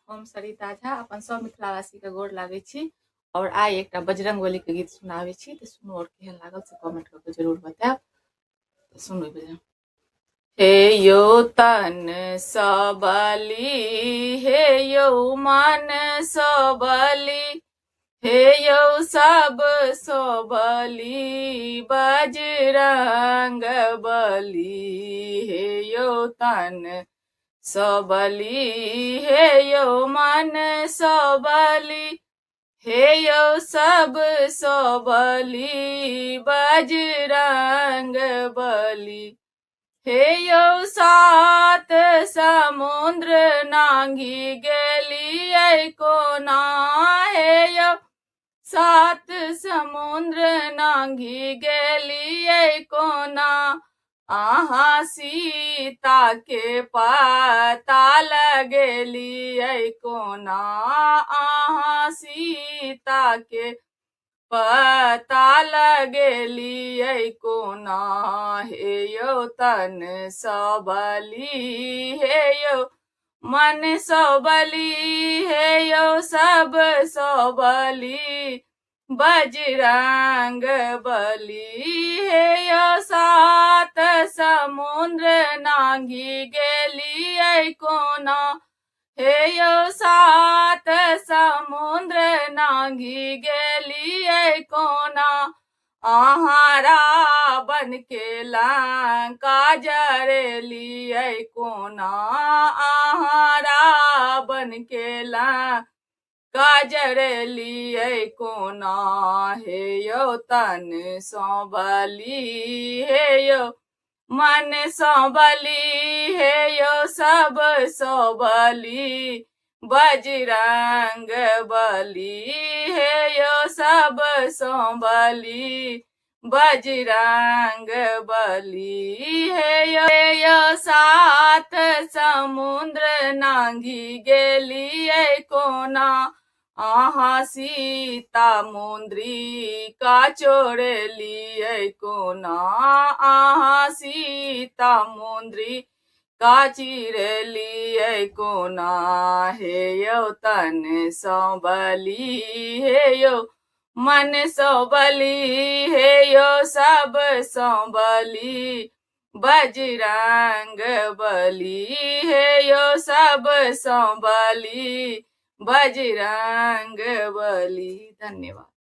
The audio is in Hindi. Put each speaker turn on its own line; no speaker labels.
हम सरिता झा अपन सब मिथिलावासी के गोर लागै छी और आइ एकटा बजरंगबली के गीत सुनाबै छी तऽ सुनू और केहन लागल से कमेंट करके जरूर बताएब। सुनू बजरंग। हे यौ तन सबली, हे यौ मन सबली, हे यौ सब सबली बजरंग बली, हे यौ तन सबली, हे यौ मन सबली, हे यौ सब सबली बजरंग बली, हे यौ सात समुद्र नांगी गेलियै कोना, हे यौ सात समुद्र नांगी गेलियै कोना, अहाँ सीता के पता लगेलियै कोना, अहाँ सीता के पता लगेलियै कोना, हे यौ तन सबली, हे यौ मन सबली, हे यौ सब सबली बजरंग बली, हे यौ सात समुद्र नांगी गेलियै कोना, हे यौ सात समुद्र नांगी गेलियै कोना, अहाँ रावण के लंका जरेलियै कोना, अहाँ रावण के लंका जरेलियै कोना, हे यौ तन सबली, हे यौ मन सबली, हे यौ सब सबली बजरंग बली, हे यौ सब सबली बजरंग बली, हे यौ सात समुद्र नांगी गेलियै कोना, अहाँ सीता मुंद्री का चोरेलियै कोना, अहाँ सीता मुंद्री का चिरेलियै कोना, हे यौ तन सबली, हे यौ मन सबली, हे यौ सब सबली बजरंग बली, हे यौ सब सबली बजरंग बली। धन्यवाद।